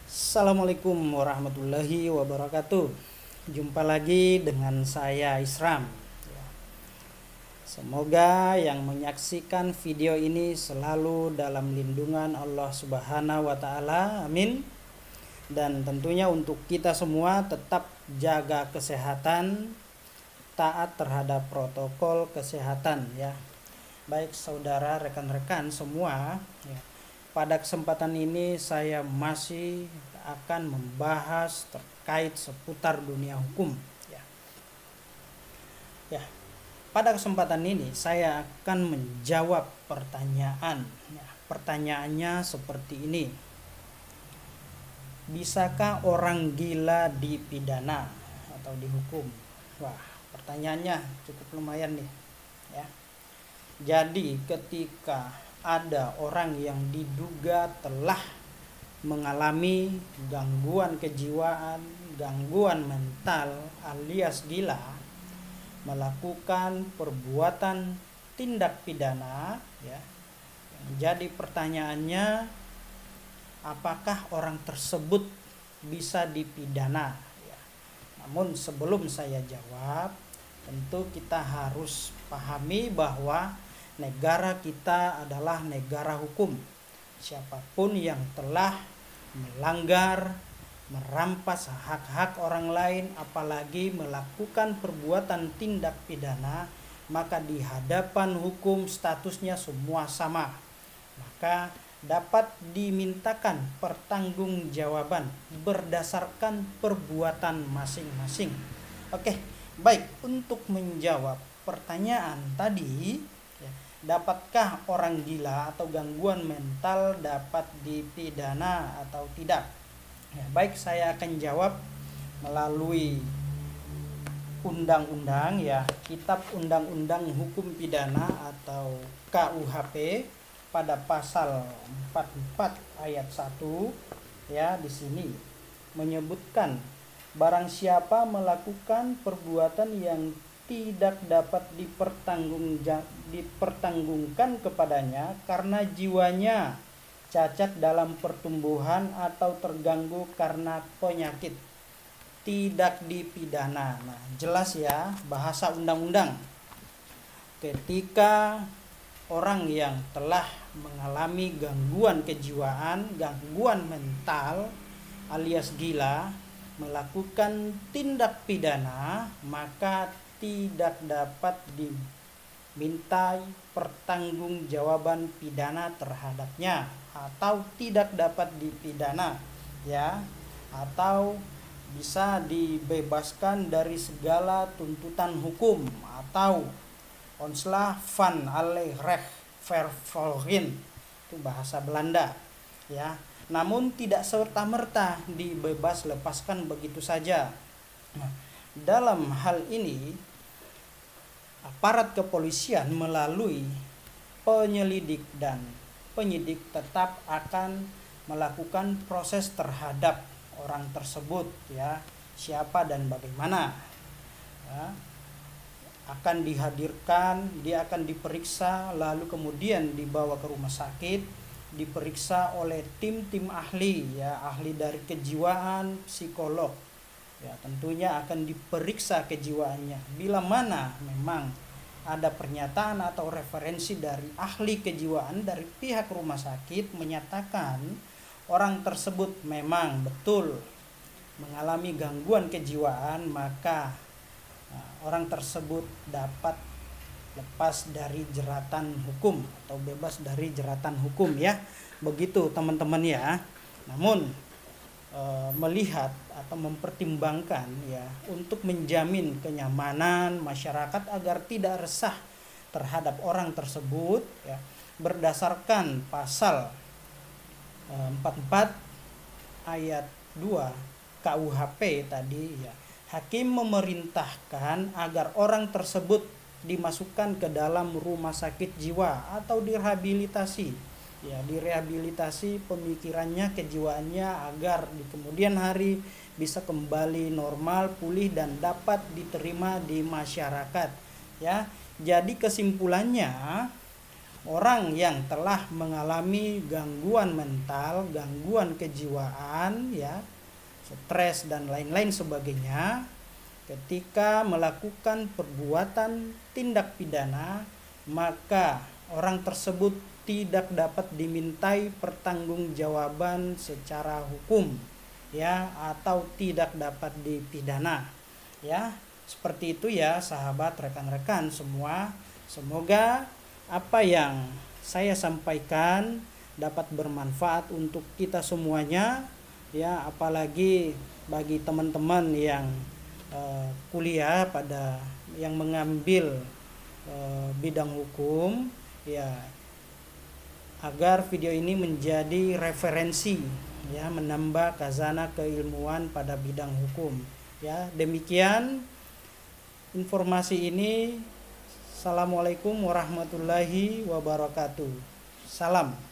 Assalamualaikum warahmatullahi wabarakatuh. Jumpa lagi dengan saya Isram. Semoga yang menyaksikan video ini selalu dalam lindungan Allah Subhanahu wa taala. Amin. Dan tentunya untuk kita semua tetap jaga kesehatan, taat terhadap protokol kesehatan ya. Baik saudara, rekan-rekan semua ya. Pada kesempatan ini saya masih akan membahas terkait seputar dunia hukum ya. Ya. Pada kesempatan ini saya akan menjawab pertanyaan ya. Pertanyaannya seperti ini. Bisakah orang gila dipidana atau dihukum? Wah, pertanyaannya cukup lumayan nih ya. Jadi ketika ada orang yang diduga telah mengalami gangguan kejiwaan, gangguan mental alias gila, melakukan perbuatan tindak pidana ya. Jadi pertanyaannya, apakah orang tersebut bisa dipidana ya. Namun sebelum saya jawab, tentu kita harus pahami bahwa negara kita adalah negara hukum. Siapapun yang telah melanggar, merampas hak-hak orang lain, apalagi melakukan perbuatan tindak pidana, maka di hadapan hukum statusnya semua sama. Maka dapat dimintakan pertanggungjawaban berdasarkan perbuatan masing-masing. Oke, baik, untuk menjawab pertanyaan tadi, dapatkah orang gila atau gangguan mental dapat dipidana atau tidak? Ya, baik, saya akan jawab melalui undang-undang ya, Kitab Undang-Undang Hukum Pidana atau KUHP pada pasal 44 ayat 1 ya, di sini menyebutkan barang siapa melakukan perbuatan yang tidak dapat dipertanggungkan kepadanya karena jiwanya cacat dalam pertumbuhan atau terganggu karena penyakit, tidak dipidana. Nah, jelas ya bahasa undang-undang. Ketika orang yang telah mengalami gangguan kejiwaan, gangguan mental alias gila, melakukan tindak pidana, maka tidak dapat dimintai pertanggungjawaban pidana terhadapnya atau tidak dapat dipidana ya, atau bisa dibebaskan dari segala tuntutan hukum atau ontslag van alle rechtvervolging, itu bahasa Belanda ya. Namun tidak serta-merta dibebas lepaskan begitu saja. Nah, dalam hal ini aparat kepolisian melalui penyelidik dan penyidik tetap akan melakukan proses terhadap orang tersebut ya, siapa dan bagaimana ya. Akan dihadirkan, dia akan diperiksa, lalu kemudian dibawa ke rumah sakit, diperiksa oleh tim ahli ya, ahli dari kejiwaan, psikolog ya, tentunya akan diperiksa kejiwaannya. Bila mana memang ada pernyataan atau referensi dari ahli kejiwaan dari pihak rumah sakit menyatakan orang tersebut memang betul mengalami gangguan kejiwaan, maka orang tersebut dapat lepas dari jeratan hukum atau bebas dari jeratan hukum ya. Begitu teman-teman ya. Namun melihat atau mempertimbangkan ya, untuk menjamin kenyamanan masyarakat agar tidak resah terhadap orang tersebut ya, berdasarkan pasal 44 ayat 2 KUHP tadi ya, hakim memerintahkan agar orang tersebut dimasukkan ke dalam rumah sakit jiwa atau direhabilitasi ya, direhabilitasi pemikirannya, kejiwaannya, agar di kemudian hari bisa kembali normal, pulih dan dapat diterima di masyarakat ya. Jadi kesimpulannya, orang yang telah mengalami gangguan mental, gangguan kejiwaan, ya, stres dan lain-lain sebagainya, ketika melakukan perbuatan tindak pidana, maka orang tersebut tidak dapat dimintai pertanggungjawaban secara hukum, ya, atau tidak dapat dipidana, ya. Seperti itu ya sahabat, rekan-rekan semua. Semoga apa yang saya sampaikan dapat bermanfaat untuk kita semuanya, ya, apalagi bagi teman-teman yang kuliah pada yang mengambil bidang hukum, ya, agar video ini menjadi referensi, ya, menambah khazanah keilmuan pada bidang hukum, ya. Demikian informasi ini. Assalamualaikum warahmatullahi wabarakatuh. Salam.